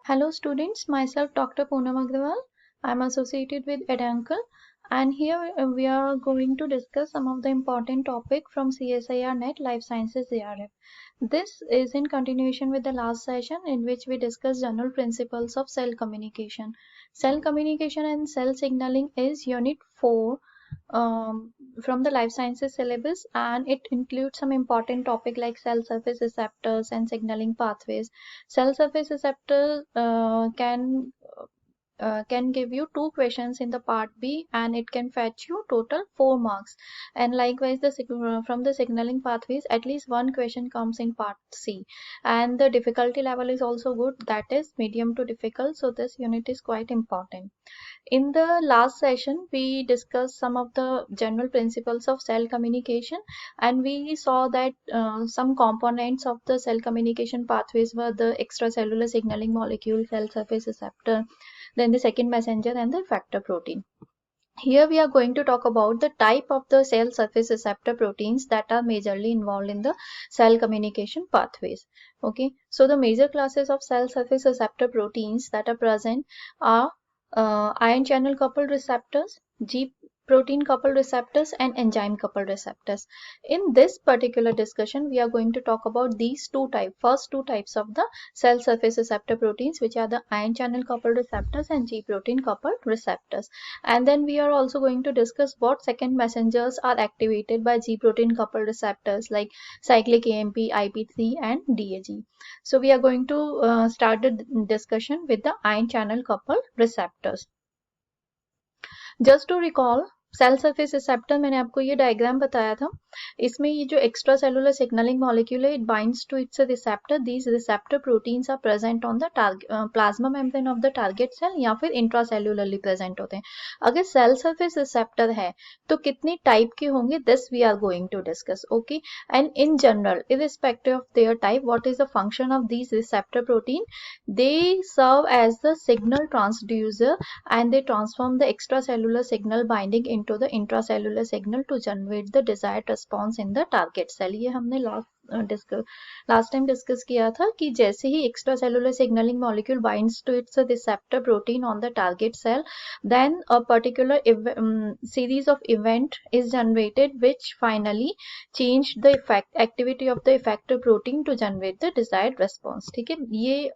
Hello students, myself Dr. Poonam Agrawal. I am associated with Edancal and here we are going to discuss some of the important topic from CSIR NET Life Sciences JRF. This is in continuation with the last session in which we discussed general principles of cell communication. Cell communication and cell signaling is unit 4 from the life sciences syllabus, and it includes some important topic like cell surface receptors and signaling pathways. Cell surface receptor can give you 2 questions in the part B, and it can fetch you total 4 marks. And likewise, from the signaling pathways, at least 1 question comes in part C. And the difficulty level is also good, that is medium to difficult. So this unit is quite important. In the last session, we discussed some of the general principles of cell communication, and we saw that some components of the cell communication pathways were the extracellular signaling molecule, cell surface receptor, then the second messenger, and the effector protein. Here we are going to talk about the type of the cell surface receptor proteins that are majorly involved in the cell communication pathways. Okay, so the major classes of cell surface receptor proteins that are present are ion channel coupled receptors, G protein coupled receptors, and enzyme coupled receptors. In this particular discussion, we are going to talk about these first two types of the cell surface receptor proteins, which are the ion channel coupled receptors and G protein coupled receptors. And then we are also going to discuss what second messengers are activated by G protein coupled receptors like cyclic AMP, IP3, and DAG. So we are going to start the discussion with the ion channel coupled receptors. Just to recall, cell surface receptor मैंने आपको ये diagram बताया था. इसमें ये जो extracellular signaling molecule है, it binds to its receptor. These receptor proteins are present on the plasma membrane of the target cell या फिर इंट्रासेलुलरली प्रेजेंट होते हैं. अगर सेल सरफेस रिसेप्टर है तो कितनी टाइप के होंगे, this we are going to discuss. Okay, and in general irrespective of their type, what is the function of these receptor protein? They serve as the signal transducer and they transform the extracellular signal binding into the intracellular signal to generate the desired response in the target cell. ये हमने last time discuss किया था कि जैसे ही extracellular signaling molecule binds to its receptor protein on the target cell, then a particular series of event is generated which finally change the activity of the effector protein to generate the desired response. ठीक है, ये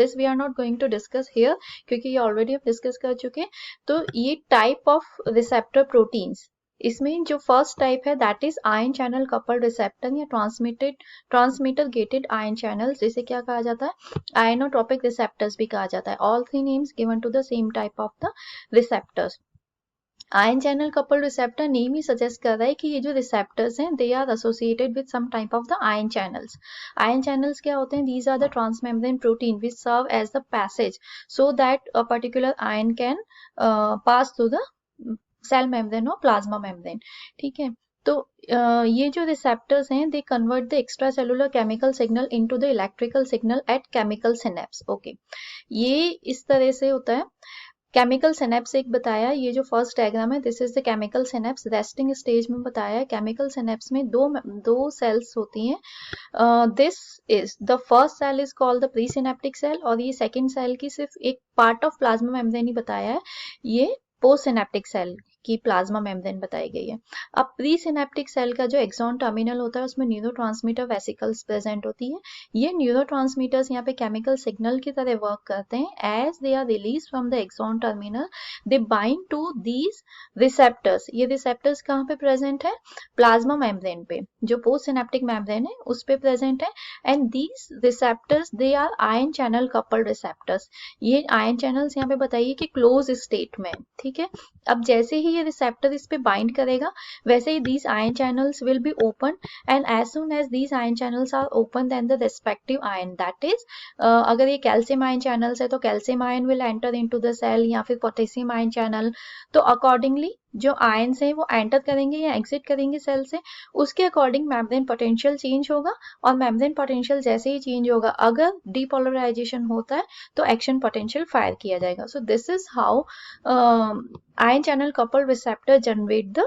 this we are not going to discuss here क्योंकि ये already हम discuss कर चुके हैं. तो ये टाइप ऑफ रिसेप्टर प्रोटीन्स, इसमें जो फर्स्ट टाइप है that is ion channel coupled receptor या ट्रांसमीटर गेटेड आयन चैनल, जिसे क्या कहा जाता है, आयनोट्रोपिक रिसेप्टर्स भी कहा जाता है. All three names given to the same type of the receptors. Ion channel coupled receptor name ही सजेस्ट कर रहा है कि ये जो रिसेप्टर्स हैं they are associated with some type of the ion channels. Ion channels क्या होते हैं? These are the transmembrane protein which serve as the passage so that a particular ion can pass through the cell membrane और plasma membrane. ठीक है, तो ये जो receptors हैं they convert the extracellular chemical signal into the electrical signal eight chemical synapse. Okay, ये इस तरह से होता है. केमिकल सिनेप्स एक बताया, ये जो फर्स्ट डायग्राम है this is the chemical synapse. Resting stage में बताया है केमिकल सिनेप्स में दो सेल्स होती हैं. This is the first cell is called the presynaptic cell, और ये सेकंड सेल की सिर्फ एक पार्ट ऑफ प्लाज्मा मेम्ब्रेन ही बताया है, ये पोस्ट सिनेप्टिक सेल की प्लाज्मा मेम्ब्रेन बताई गई है. अब प्री सिनेप्टिक सेल का जो एक्सॉन टर्मिनल होता है उसमें न्यूरोट्रांसमीटर वेसिकल्स प्रेजेंट होती है. ये न्यूरोट्रांसमीटर्स यहाँ पे केमिकल सिग्नल की तरह वर्क करते हैं. As they are release from the axon terminal they bind to these receptors. ये रिसेप्टर्स कहाँ पे प्रेजेंट है? प्लाज्मा मेम्ब्रेन पे, जो पोस्ट सिनेप्टिक मेम्ब्रेन है उस पे प्रेजेंट है. And these receptors they are ion channel coupled receptors. ये आयन चैनल्स यहाँ पे बताइए कि क्लोज स्टेट में. ठीक है, अब जैसे ही ये रिसेप्टर इस पे बाइंड करेगा वैसे ही these ion channels will be open, and as soon as these ion channels are open then the respective ion, that is अगर ये कैल्शियम आयन चैनल्स है तो calcium ion will enter into the cell, या फिर potassium ion channel. तो accordingly जो ions हैं वो एंटर करेंगे या एग्जिट करेंगे सेल से, उसके अकॉर्डिंग मेम्ब्रेन पोटेंशियल चेंज होगा. और मेम्ब्रेन पोटेंशियल जैसे ही चेंज होगा, अगर डीपोलराइजेशन होता है तो एक्शन पोटेंशियल फायर किया जाएगा. सो this is how ion channel coupled receptor generate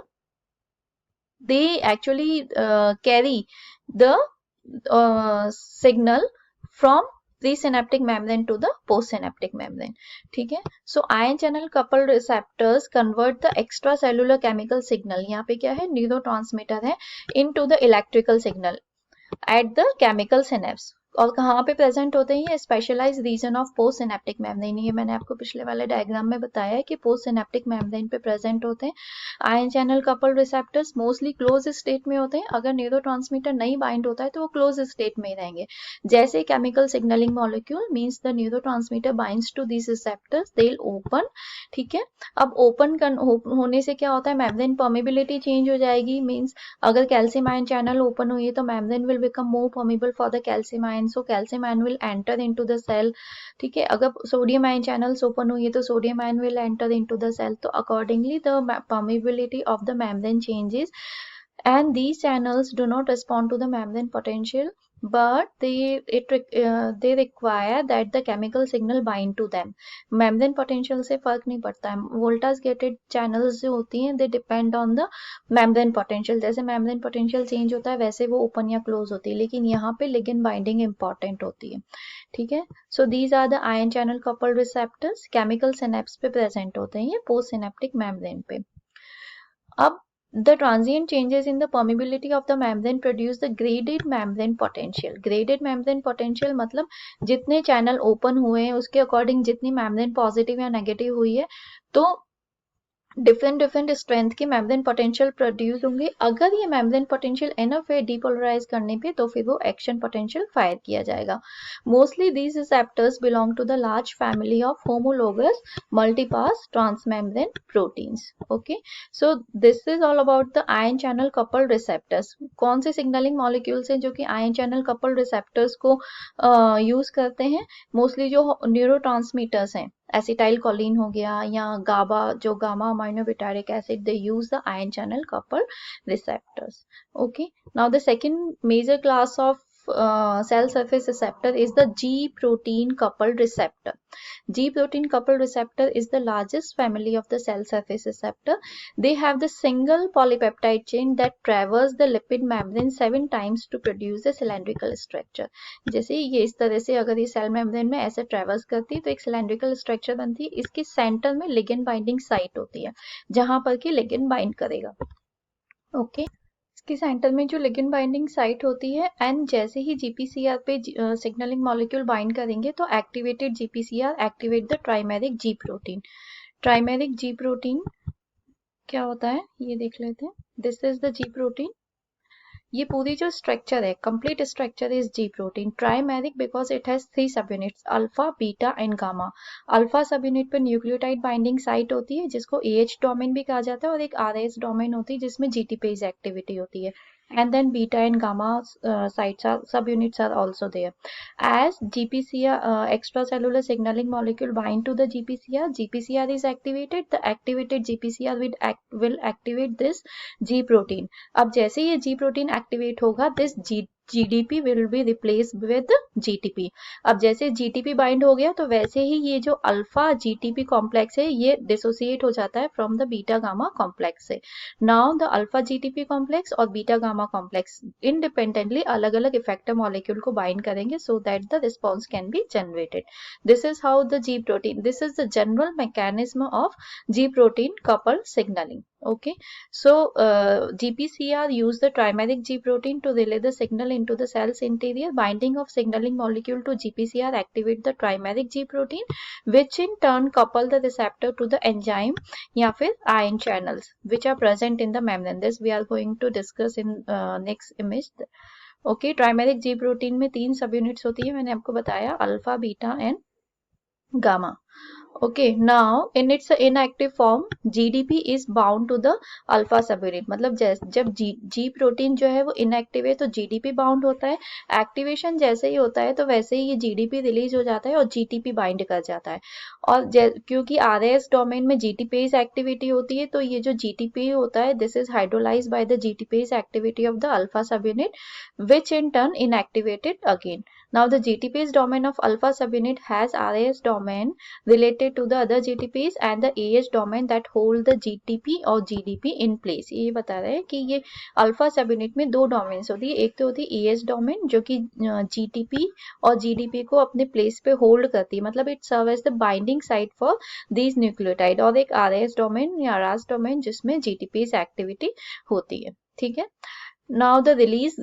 they actually carry the signal from presynaptic membrane to the postsynaptic membrane. ठीक है. So ion channel coupled receptors convert the extracellular chemical signal, यहाँ पे क्या है, neurotransmitter है, into the electrical signal at the chemical synapse. और कहाँ पे प्रेजेंट होते हैं, specialize region of postsynaptic membrane. ये मैंने आपको पिछले वाले डायग्राम में बताया है कि पोस्ट सिनेप्टिक मेम्ब्रेन पे प्रेजेंट होते हैं. Ion channel coupled receptors mostly close state में होते हैं. अगर न्यूरोट्रांसमीटर नहीं बाइंड होता है तो वो क्लोज स्टेट में ही रहेंगे. जैसे chemical signaling molecule means the neurotransmitter binds to this receptors, they will open. ठीक है. अब ओपन होने से क्या होता है, मेम्ब्रेन परमेबिलिटी चेंज हो जाएगी. मीन्स अगर कैल्शियम आयन चैनल ओपन हुई है तो membrane will become more permeable for the calcium ion, so calcium ion will enter into the cell. ठीक है. अगर सोडियम आयन चैनल्स ओपन हुई है तो sodium ion will enter into the cell. तो accordingly the permeability of the membrane changes and these channels do not respond to the membrane potential, but they require that the chemical signal bind to them. membrane potential से फर्क नहीं पड़ता है. voltage gated channels जो होती हैं they depend on the membrane potential. जैसे membrane potential change होता है वैसे वो open या close होती है, लेकिन यहाँ पे ligand binding important होती है. ठीक है. so these are the ion channel coupled receptors, chemical synapse पे present होते हैं ये post synaptic membrane पे. अब the transient changes in the permeability of the membrane produce the graded membrane potential. graded membrane potential मतलब जितने channel open हुए हैं उसके अकॉर्डिंग जितनी membrane पॉजिटिव या नेगेटिव हुई है तो डिफरेंट स्ट्रेंथ की मेम्ब्रेन पोटेंशियल प्रोड्यूस होंगे. अगर ये मेम्ब्रेन पोटेंशियल एनफ है डीपोलराइज करने पे तो फिर वो एक्शन पोटेंशियल फायर किया जाएगा. Mostly these receptors belong to the large family of homologous multipass transmembrane proteins. Okay. So this is all about the ion channel coupled receptors. कौन से सिग्नलिंग मॉलिक्यूल्स हैं जो कि आयन चैनल कपल्ड रिसेप्टर्स को use करते हैं? Mostly जो neurotransmitters हैं, एसिटाइल कोलिन हो गया या गाबा, जो gamma aminobutyric acid, they use the ion channel coupled receptors. Okay. Now the second major class of cell surface receptor is the G protein coupled receptor. G protein coupled receptor is the largest family of the cell surface receptor. They have the single polypeptide chain that traverse the lipid membrane 7 times to produce a cylindrical structure. जैसे ये इस तरह से अगर ये cell membrane में ऐसे ट्रेवर्स करती है तो एक सिलेंड्रिकल स्ट्रक्चर बनती है. इसके सेंटर में लिगेंड बाइंडिंग साइट होती है जहां पर कि लिगेंड बाइंड करेगा. ओके. इसके सेंटर में जो लिगेंड बाइंडिंग साइट होती है एंड जैसे ही जीपीसीआर पे सिग्नलिंग मॉलिक्यूल बाइंड करेंगे तो activated GPCR activate the trimeric ji protein. Trimeric ji protein क्या होता है ये देख लेते हैं. This is the ji protein. ये पूरी जो स्ट्रक्चर है, complete structure is ji protein. Trimeric because it has 3 सब units, alpha, beta and gamma. Alpha सब यूनिट पर न्यूक्लियोटाइड बाइंडिंग साइट होती है जिसको एएच डोमेन भी कहा जाता है और एक आरएस डोमेन होती है जिसमें जीटीपेज एक्टिविटी होती है. And then beta and gamma sites are subunits are also there. As GPCR extracellular signaling molecule bind to the GPCR, GPCR is activated. The activated GPCR will activate this G protein. अब जैसे ये G protein activate होगा, this GDP will be replaced with GTP. अब जैसे GTP bind हो गया तो वैसे ही ये जो अल्फा GTP कॉम्प्लेक्स है ये डिसोसिएट हो जाता है from the beta gamma complex से. Now the alpha GTP complex और बीटा गामा कॉम्प्लेक्स इंडिपेंडेंटली अलग अलग इफेक्टर मॉलिक्यूल को बाइंड करेंगे so that the response can be generated. This is how the G protein, this is the general mechanism of G protein coupled signaling. Okay. So GPCR use the trimeric G protein to relay the signal into the cell's interior. Binding of signaling molecule to GPCR activate the trimeric G protein, which in turn couple the receptor to the enzyme या फिर ion channels which are present in the membrane. This we are going to discuss in next image. Okay. Trimeric G protein में 3 सब units होती है, मैंने आपको बताया, alpha, beta and gamma. Okay, now in its inactive form GDP is bound to the alpha subunit. मतलब जब G protein जो है वो इनएक्टिव है तो GDP बाउंड होता है. एक्टिवेशन जैसे ही होता है तो वैसे ही ये GDP रिलीज हो जाता है और GTP बाइंड कर जाता है. और क्योंकि RAS डोमेन में GTPase एक्टिविटी होती है तो ये जो GTP होता है this is hydrolysed by the GTPase activity of the alpha subunit which in turn inactivated again. Now the GTPase domain of alpha subunit has RAS domain related to the other GTPs and the AH domain that hold the GTP और GDP in place. ये बता रहे हैं कि ये alpha subunit में दो domains होती है, एक तो होती है AH डोमेन जो कि GTP और GDP को अपने प्लेस पे होल्ड करती है, मतलब it serve as the binding site for these nucleotide, और एक RAS डोमेन या RAS डोमेन जिसमें GTPase एक्टिविटी होती है. ठीक है. Now the release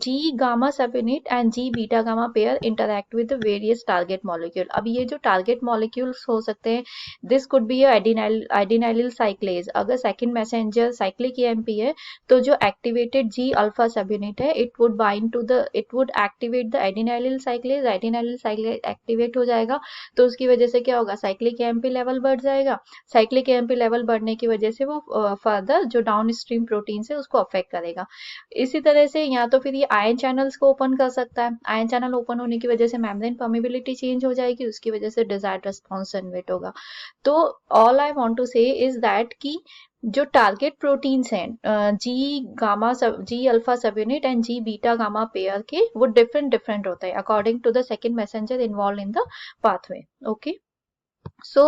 G gamma subunit and G beta gamma pair interact with the various target molecule. अब ये जो target molecules हो सकते हैं, this could be a adenylyl cyclase. अगर second messenger cyclic AMP है तो जो activated G alpha subunit है, it would activate the adenylyl cyclase. adenylyl cyclase activate हो जाएगा तो उसकी वजह से क्या होगा, cyclic AMP लेवल बढ़ जाएगा. cyclic AMP लेवल बढ़ने की वजह से वो फर्दर जो डाउनस्ट्रीम प्रोटीन है उसको अफेक्ट करेगा. इसी तरह से या तो फिर ये आयन चैनल्स को ओपन कर सकता है. आयन चैनल ओपन होने की वजह से मेम्ब्रेन परमेबिलिटी चेंज हो जाएगी, उसकी वजह से डिजायर्ड रिस्पॉन्स जनरेट होगा. तो all I want to say is that कि जो टारगेट प्रोटीन्स हैं G alpha subunit and G beta gamma pair के, वो डिफरेंट होता है according to the second messenger involve in the pathway. Okay. So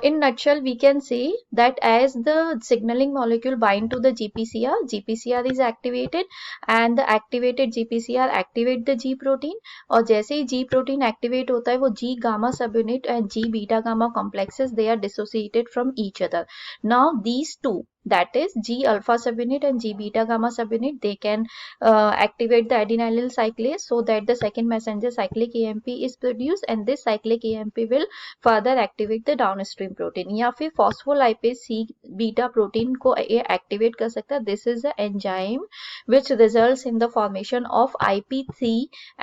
in nutshell we can say that as the signaling molecule bind to the GPCR is activated and the activated GPCR activate the G protein, और जैसे ही G protein activate होता है वो G gamma subunit and G beta gamma complexes they are dissociated from each other. Now these two, that is G alpha subunit and G beta gamma subunit, they can activate the adenylyl cyclase so that the second messenger cyclic AMP is produced and this cyclic AMP will further activate the downstream protein. या फिर phospholipase C beta protein को ये activate कर सकता है. This is the enzyme which results in the formation of IP3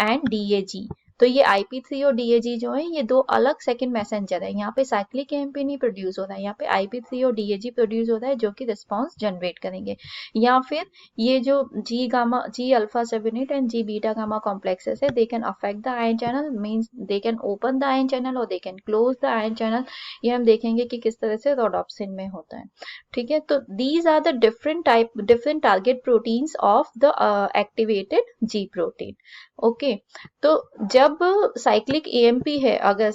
and DAG. तो ये IP3 और DAG जो है ये दो अलग सेकेंड मैसेंजर है. यहाँ पे साइक्लिक AMP नहीं प्रोड्यूस हो रहा है, यहाँ पे IP3 और DAG प्रोड्यूस हो रहा है जो कि रिस्पॉन्स जनरेट करेंगे. या फिर ये जो G alpha subunit and G beta gamma complexes है, they can affect the ion channel, means they can open the ion channel और they can close the ion channel. ये हम देखेंगे कि किस तरह से रोडोप्सिन में होता है. ठीक है. तो these are the different target proteins of the activated G protein. Okay. तो जब साइक्लिक AMP है अगर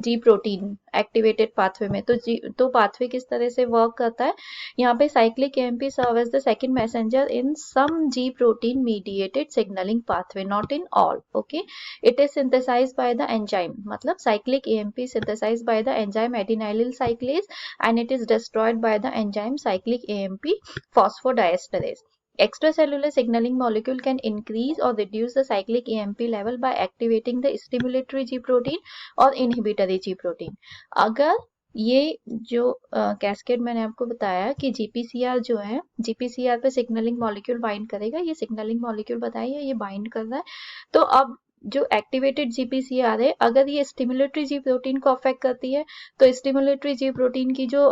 G प्रोटीन एक्टिवेटेड पाथवे में, तो पाथवे किस तरह से वर्क करता है. यहाँ पे cyclic AMP serve as the second messenger in some G protein mediated signalling pathway, not in all. Okay. It is synthesised by the enzyme, मतलब cyclic AMP synthesised by the enzyme adenylyl cyclase and it is destroyed by the enzyme cyclic AMP phosphodiesterase. Extracellular signaling molecule can increase or reduce the cyclic AMP level by activating the stimulatory G protein और inhibitory G protein. अगर ये जो cascade मैंने आपको बताया कि GPCR जो है, GPCR पे सिग्नलिंग मॉलिक्यूल बाइंड करेगा, ये सिग्नलिंग मॉलिक्यूल बताइए ये बाइंड कर रहा है. तो अब जो एक्टिवेटेड GPCR है अगर ये स्टिमुलेटरी G प्रोटीन को अफेक्ट करती है तो स्टिमुलेटरी G प्रोटीन की जो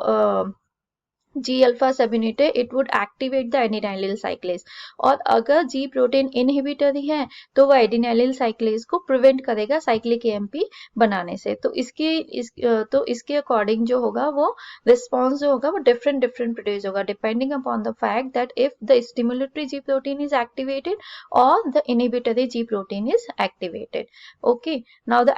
G अल्फा सबयूनिट है it would activate the adenylyl cyclase, और अगर G प्रोटीन इनहिबिटरी है तो वो एडिनाइलिल साइक्लेज को प्रिवेंट करेगा साइक्लिक AMP बनाने से. तो इसके अकॉर्डिंग जो होगा वो रिस्पॉन्स जो होगा वो डिफरेंट प्रोड्यूस होगा depending upon the fact that if the stimulatory G protein is activated और the inhibitory G protein is activated. Okay. Now the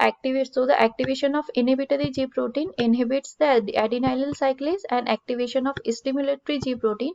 activation of inhibitory G protein inhibits the adenylyl cyclase and activation of stimulatory G protein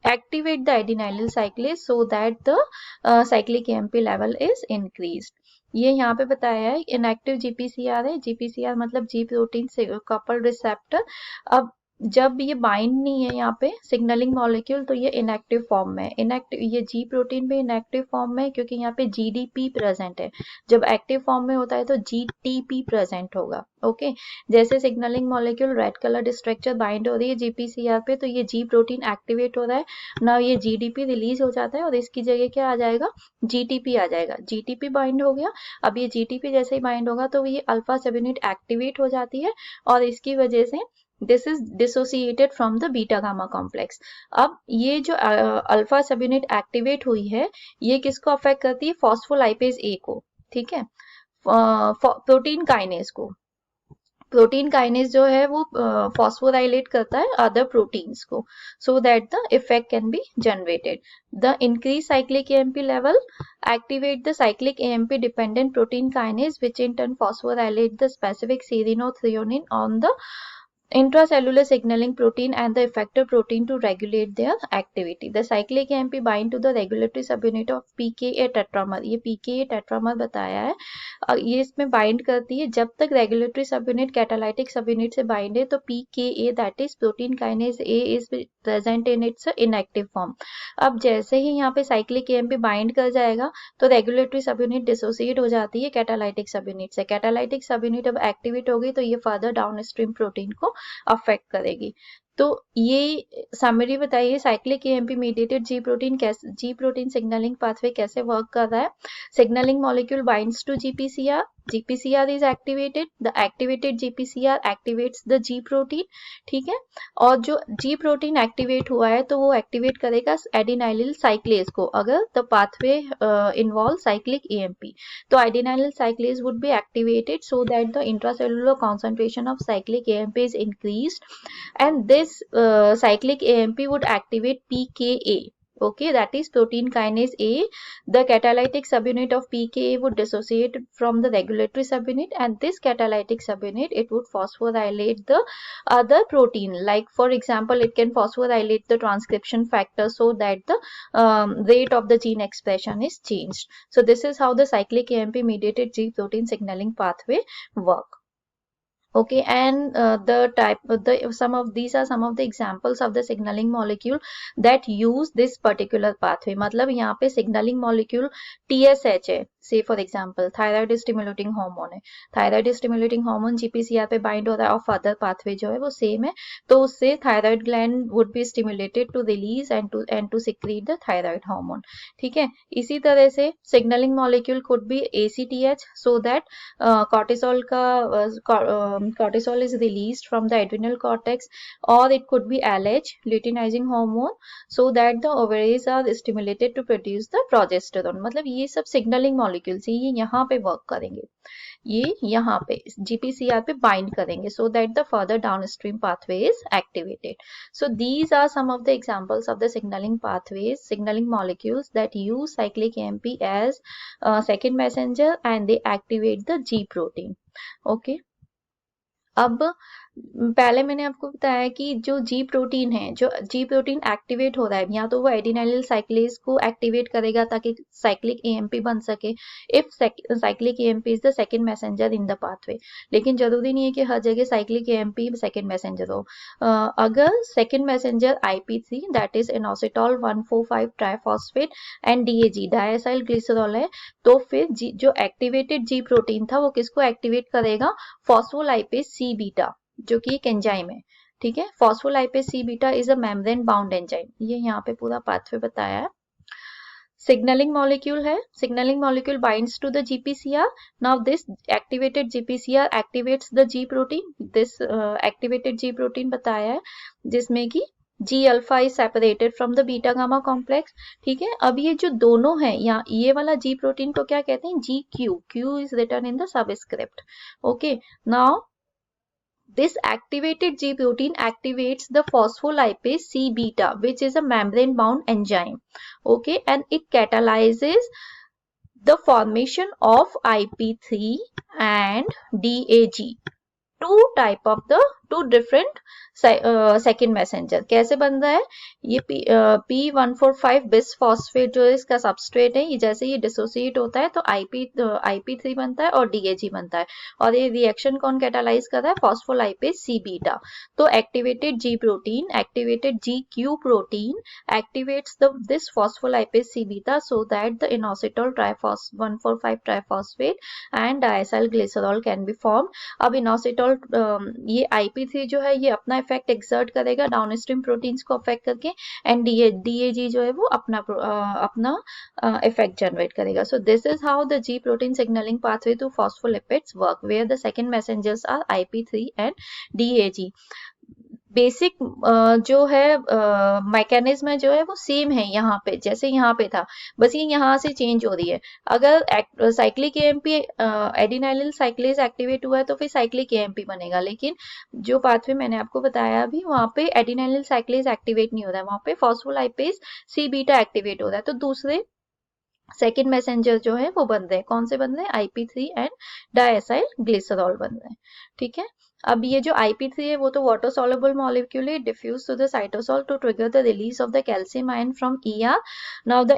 activate the adenylyl cyclase so that the cyclic AMP level is increased. ये यहाँ पे बताया है inactive GPCR है. GPCR मतलब G protein से couple receptor. अब जब ये बाइंड नहीं है यहाँ पे सिग्नलिंग मॉलिक्यूल तो ये इनएक्टिव फॉर्म में, ये G प्रोटीन भी इनएक्टिव फॉर्म में क्योंकि यहाँ पे GDP प्रेजेंट है. जब एक्टिव फॉर्म में होता है तो GTP प्रेजेंट होगा. ओके. जैसे signalling molecule red colour structure bind हो रही है GPCR पे तो ये G प्रोटीन एक्टिवेट हो रहा है ना, ये GDP रिलीज हो जाता है और इसकी जगह क्या आ जाएगा, GTP आ जाएगा. GTP बाइंड हो गया. अब ये GTP जैसे ही बाइंड होगा तो ये अल्फा सबयूनिट एक्टिवेट हो जाती है और इसकी वजह से this is dissociated from the beta gamma complex. अब ये जो अल्फा सबयूनिट एक्टिवेट हुई है ये किसको अफेक्ट करती है, फॉस्फोलाइपेज A को. ठीक है. प्रोटीन काइनेज को. प्रोटीन काइनेज जो है वो फॉस्फोराइलेट करता है अदर प्रोटीन्स को, सो that the effect can be generated. The increase cyclic AMP level activate the cyclic AMP dependent protein kinase, which in turn phosphorylate the specific serine or threonine on the intracellular signaling protein and the effector protein to regulate their activity. The cyclic AMP bind to the regulatory subunit of PKA tetramer. ये PKA tetramer बताया है, ये इसमें bind करती है. जब तक regulatory subunit catalytic subunit से बाइंड है तो PKA that is protein kinase A is present in its inactive form. अब जैसे ही यहाँ पे साइक्लिक AMP बाइंड कर जाएगा तो रेगुलेटरी सबयूनिट डिसोसिएट हो जाती है कैटालाइटिक सबयूनिट से. कैटालाइटिक सबयूनिट अब एक्टिवेट हो गई तो ये फर्दर डाउनस्ट्रीम प्रोटीन को अफेक्ट करेगी. तो ये समरी बताइए cyclic AMP mediated G protein signaling pathway कैसे वर्क कर रहा है. Signaling molecule binds to GPCR. GPCR is activated. The activated GPCR activates the G protein. ठीक है, और जो G protein activate हुआ है तो वो activate करेगा adenylyl cyclase को अगर the pathway involves cyclic AMP. तो adenylyl cyclase would be activated so that the intracellular concentration of cyclic AMP is increased, and this cyclic AMP would activate PKA. Okay, that is protein kinase A. The catalytic subunit of PKA would dissociate from the regulatory subunit, and this catalytic subunit, it would phosphorylate the other protein. Like for example, it can phosphorylate the transcription factor so that the rate of the gene expression is changed. So this is how the cyclic AMP mediated G protein signaling pathway work. Okay, and these are some of the examples of the signaling molecule that use this particular pathway. मतलब यहाँ पे signaling molecule TSH है. Say for example, thyroid stimulating hormone है. Thyroid stimulating hormone GPCR पे bind हो रहा है और further pathway जो है वो same है. तो उससे thyroid gland would be stimulated to release and to secrete the thyroid hormone. ठीक है, इसी तरह से signaling molecule could be ACTH, so that cortisol is released from the adrenal cortex, or it could be LH, luteinizing hormone, so that the ovaries are stimulated to produce the progesterone. मतलब ये सब signaling molecules है, ये यहाँ पे work करेंगे, ये यहाँ पे GPCR पे bind करेंगे so that the further downstream pathway is activated. So these are some of the examples of the signaling pathways, signaling molecules that use cyclic AMP as second messenger, and they activate the G protein. Okay. अब पहले मैंने आपको बताया कि जो जी protein है, जो जी protein activate हो रहा है, या तो वो एडिनाइलिल साइक्लेज को एक्टिवेट करेगा ताकि साइक्लिक एएमपी बन सके, if cyclic AMP is the second messenger in the pathway. लेकिन जरूरी नहीं है कि हर जगह साइक्लिक एएमपी सेकंड मैसेंजर हो. अगर second messenger IP3 that is inositol 1,4,5 triphosphate and DAG डायसाइल glycerol है, तो फिर जो एक्टिवेटेड जी प्रोटीन था वो किसको एक्टिवेट करेगा, फॉस्फोलाइपेज सी बीटा, जो कि एक एंजाइम है. ठीक है, phospholipase C beta is a membrane bound enzyme. ये यहाँ पे पूरा पाथवे बताया है. Signaling molecule है, signaling molecule binds to the GPCR. Now this activated GPCR activates the G protein. This activated G protein बताया है जिसमें कि G alpha is separated from the beta gamma complex. ठीक है, अब ये जो दोनों है, या ये वाला G protein को क्या कहते हैं, GQ. Q is written in the subscript. Okay, now this activated G protein activates the phospholipase C beta, which is a membrane bound enzyme. Okay, and it catalyzes the formation of IP3 and DAG. two different second messenger. कैसे बन रहा है ये P145 bisphosphate जो है इसका substrate है, ये जैसे ये डिसोसिएट होता है तो IP3 बनता है और DAG बनता है, और ये रिएक्शन कौन कैटालाइज कर रहा है, फॉस्फोलाइपेज सी बीटा. तो activated G protein, activated GQ protein activates this phospholipase C beta so that the inositol 1,4,5 triphosphate and diacyl glycerol can be form. अब इनोसिटॉल ये IP3 जो है ये अपना इफेक्ट एक्सर्ट करेगा डाउनस्ट्रीम प्रोटीन्स को affect करके, एंड DAG जो है वो अपना इफेक्ट जनरेट करेगा. So this is how the G protein signaling pathway to phospholipids work, where the second messengers are IP3 and DAG. Basic जो है मैकेनिज्म जो है वो सेम है यहाँ पे, जैसे यहाँ पे था, बस ये यहाँ से चेंज हो रही है। अगर साइक्लिक एएमपी एडिनाइलिल साइक्लेज एक्टिवेट हुआ है तो फिर साइक्लिक एएमपी बनेगा, लेकिन जो पाथवे मैंने आपको बताया अभी वहाँ पे एडिनाइलिल साइक्लेज एक्टिवेट नहीं हो रहा है, वहाँ पे फॉस्फोलाइपेज सी बीटा एक्टिवेट हो रहा है। तो दूसरे सेकेंड मैसेंजर जो है वो बन रहे हैं, कौन से बन रहे हैं, IP3 एंड डायसाइल ग्लिसरॉल बन रहे हैं। ठीक है, अब ये जो IP3 है वो तो वाटर soluble molecule है, diffuse to the cytosol to trigger the release of the calcium ion from ER. Now the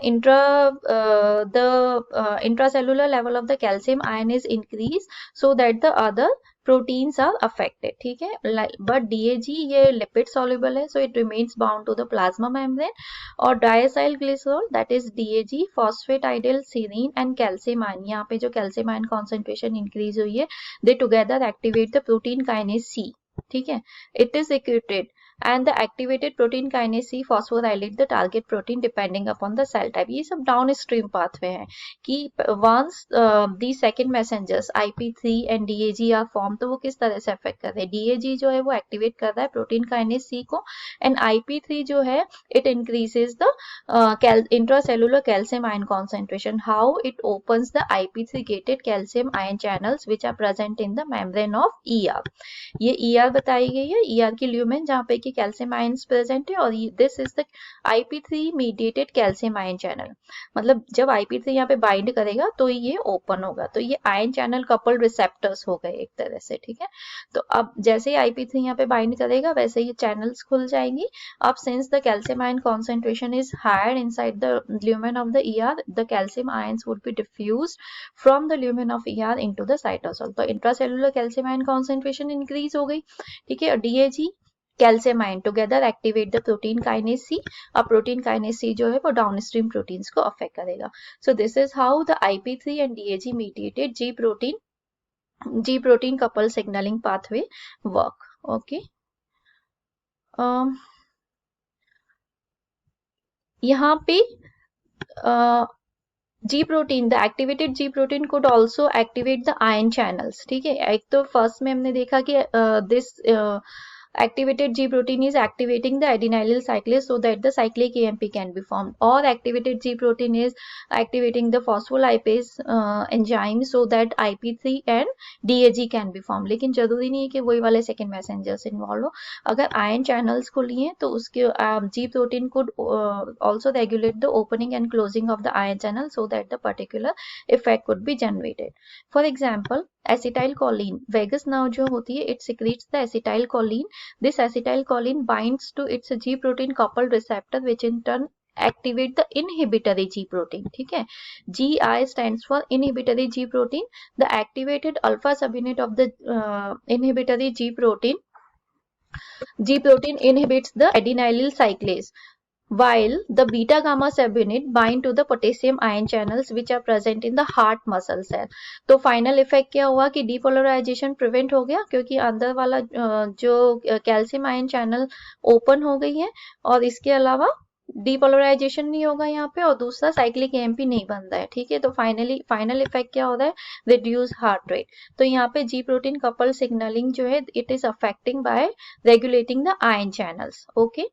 intracellular level of the calcium ion is increased so that the other proteins are affected. ठीक है, but DAG ये lipid soluble है, so it remains bound to the plasma membrane. और डायसाइल glycerol that is DAG, phosphatidyl serine and calcium ion, यहाँ पे जो calcium ion concentration increase हुई है, they together activate the protein kinase C. ठीक है, it is secreted and the activated protein kinase C phosphorylate the target protein depending upon the cell type. ये सब downstream pathway है कि once the second messengers IP3 and DAG are formed, तो वो किस तरह से affect कर रहे हैं, DAG जो है वो activate कर रहा है protein kinase C को, and IP3 जो है it increases the intracellular calcium ion concentration. How it opens the IP3 gated calcium ion channels which are present in the membrane of ER. ये ER बताई गई है, ER की lumen जहाँ पे कि कैल्शियम आयंस प्रेजेंट है, और this is the IP3 mediated calcium ion channel. मतलब जब IP3 यहाँ पे बाइंड करेगा तो ये ओपन होगा, तो ये आयन चैनल कपल्ड रिसेप्टर्स हो गए एक तरह से। ठीक है, तो अब जैसे ही IP3 यहाँ पे बाइंड करेगा वैसे ये चैनल्स खुल जाएंगी। अब since the calcium ion concentration is higher inside the lumen of the ER, the calcium ions would be diffused from the lumen of ER into the cytosol, तो intracellular calcium ion concentration increase हो गई। ठीक है, DAG calcium ion together activate the protein kinase C. अब protein kinase सी जो है वो downstream proteins को अफेक्ट करेगा। So this is how the IP3 and DAG mediated G protein couple signaling pathway work. Okay, यहाँ पे G protein, the activated G protein could also activate the ion channels. ठीक है, एक तो first में हमने देखा कि this activated G protein is activating the adenylyl cyclase so that the cyclic AMP can be formed, or activated G protein is activating the phospholipase enzyme so that IP3 and DAG can be formed. लेकिन जरूरी नहीं है कि वही वाले second messengers involve हो। अगर ion channels खुली हैं तो उसके G protein could also regulate the opening and closing of the ion channel so that the particular effect could be generated. For example, acetylcholine, vagus nerve जो होती है, it secretes the acetylcholine. This acetylcholine binds to its G protein coupled receptor which in turn activate the inhibitory G protein. ठीक है, GI stands for inhibitory G protein. The activated alpha subunit of the inhibitory G protein inhibits the adenylyl cyclase, while the beta gamma subunit bind to the potassium ion channels which are present in the heart muscle cell. तो final effect क्या हुआ कि depolarisation prevent हो गया, क्योंकि अंदर वाला जो कैल्शियम आयन चैनल ओपन हो गई है, और इसके अलावा डीपोलराइजेशन नहीं होगा यहाँ पे, और दूसरा साइक्लिक AMP नहीं बन रहा है। ठीक है, तो फाइनल इफेक्ट क्या हो रहा है, रिड्यूस हार्ट रेट। तो यहाँ पे G प्रोटीन कपल सिग्नलिंग जो है it is affecting bye regulating the ion channels. Okay,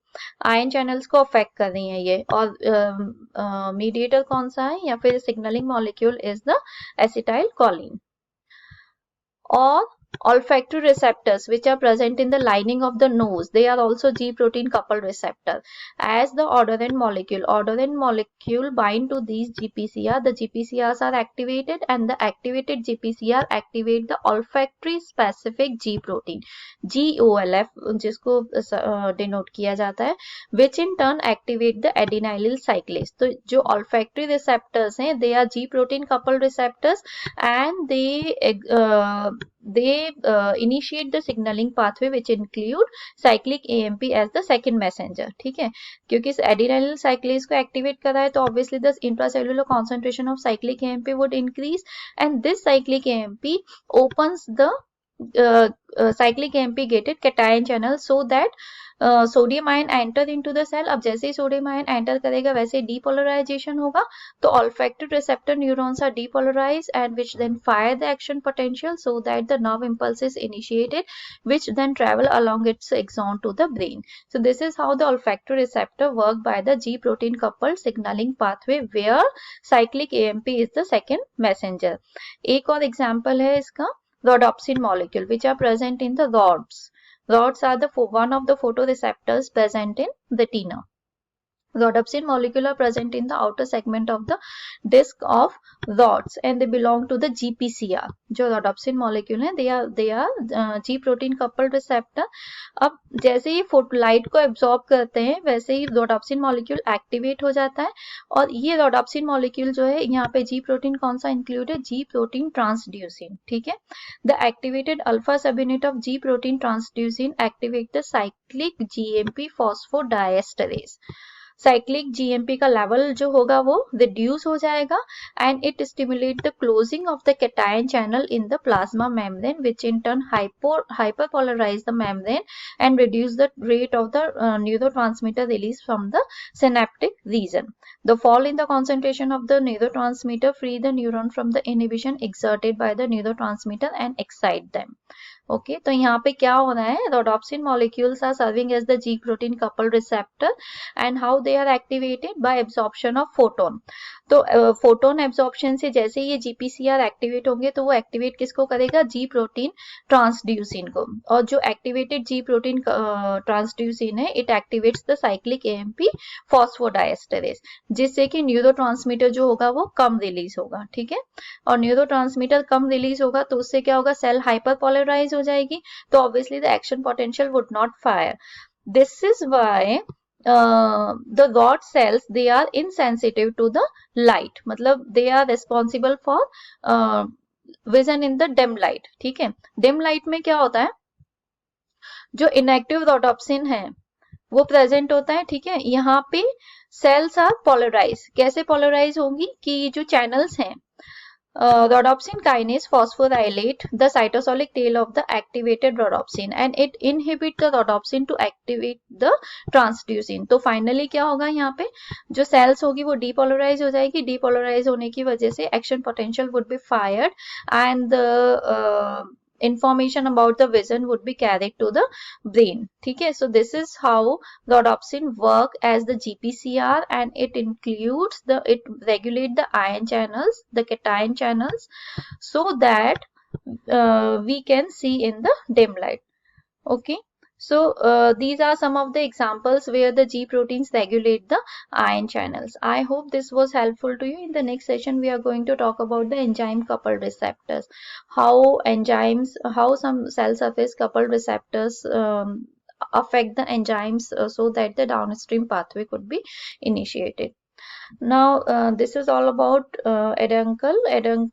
ion channels को अफेक्ट कर रही हैं ये, और मीडिएटर कौन सा है, या फिर signalling molecule is the acetylcholine. और olfactory receptors which are present in the lining of the nose, they are also G protein coupled receptor. As the odorant molecule bind to these GPCR, the GPCRs are activated, and the activated GPCR activate the olfactory specific G protein, GOLF जिसको denote किया जाता है, which in turn activate the adenylyl cyclase. तो जो olfactory receptors हैं, they are G protein coupled receptors, and they initiate the signaling pathway which include cyclic AMP as the second messenger. ठीक है, क्योंकि इस adenylyl cyclase को activate कर रहा है तो obviously the intracellular concentration of cyclic AMP would increase, and this cyclic AMP opens the cyclic AMP gated cation channel so that sodium ion enter into the cell. अब जैसे ही sodium ion enter करेगा वैसे depolarisation होगा, तो olfactory receptor neurons are depolarized and which then fire the action potential so that the nerve impulse is initiated, which then travel along its axon to the brain. So this is how the olfactory receptor work by the G protein coupled signaling pathway where cyclic AMP is the second messenger. एक और example है इसका rhodopsin molecule which are present in the rods. Rods are the one of the photoreceptors present in retina. Rhodopsin molecule are present in the outer segment of the disc of rods and they belong to the GPCR. जो rhodopsin molecule है they are G protein coupled receptor. अब जैसे ही light को absorb करते हैं वैसे ही rhodopsin molecule activate हो जाता है और ये rhodopsin molecule जो है यहाँ पे G protein कौन सा इंक्लूड है, G protein transducin. ठीक है, the activated alpha subunit of G protein transducin activate the cyclic GMP phosphodiesterase. Cyclic GMP का लेवल जो होगा वो रिड्यूस हो जाएगा and it stimulate the closing of the cation channel in the plasma membrane which in turn hyperpolarize the membrane and reduce the rate of the neurotransmitter release from the synaptic region. The fall in the concentration of the neurotransmitter free the neuron from the inhibition exerted by the neurotransmitter and excite them. Okay तो यहाँ पे क्या हो रहा है, rhodopsin molecules are serving as the G protein coupled receptor and how they are activated by absorption of photon. तो photon absorption से जैसे ये जीपीसीआर एक्टिवेट होंगे तो वो एक्टिवेट किसको करेगा, जी प्रोटीन ट्रांसड्यूसिन को, और जो एक्टिवेटेड जी प्रोटीन ट्रांसड्यूसिन है it activates the cyclic AMP phosphodiesterase जिससे कि न्यूरोट्रांसमीटर जो होगा वो कम रिलीज होगा. ठीक है, और न्यूरोट्रांसमीटर कम रिलीज होगा तो उससे क्या होगा, सेल हाइपरपोलराइज हो जाएगी तो obviously the action potential would not fire. This is why the rod cells they are insensitive to the light, मतलब they are responsible for vision in the dim light. ठीक है, dim light में क्या होता है, जो inactive rhodopsin है वो प्रेजेंट होता है. ठीक है, यहाँ पे सेल्स आर पोलराइज. कैसे पोलराइज होंगी कि जो चैनल्स हैं rhodopsin kinase phosphorylate the cytosolic tail of the activated rhodopsin and it inhibit the rhodopsin to activate the transducin. तो फाइनली क्या होगा, यहाँ पे जो सेल्स होगी वो डीपोलराइज हो जाएगी. डीपोलराइज होने की वजह से action potential would be fired and information about the vision would be carried to the brain. ठीक है, so this is how rhodopsin work as the GPCR and it includes it regulate the ion channels, the cation channels, so that we can see in the dim light. Okay, so these are some of the examples where the G proteins regulate the ion channels. I hope this was helpful to you. In the next session we are going to talk about the enzyme coupled receptors, how some cell surface coupled receptors affect the enzymes so that the downstream pathway could be initiated. Now this is all about Eduncle. Eduncle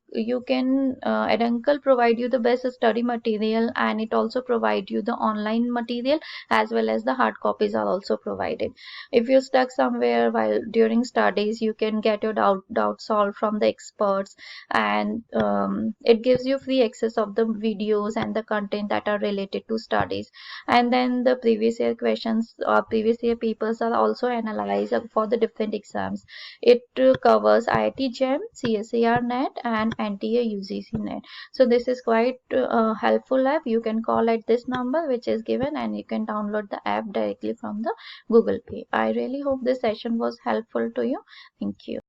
provide you the best study material and it also provide you the online material as well as the hard copies are also provided. If you're stuck somewhere while during studies, you can get your doubt solved from the experts, and it gives you free access of the videos and the content that are related to studies. And then the previous year questions or previous year papers are also analyzed for the different exams. It covers IIT JEM, CSIR NET and NTA UGC NET. So this is quite helpful app. You can call at this number which is given and you can download the app directly from the Google Play. I really hope this session was helpful to you. Thank you.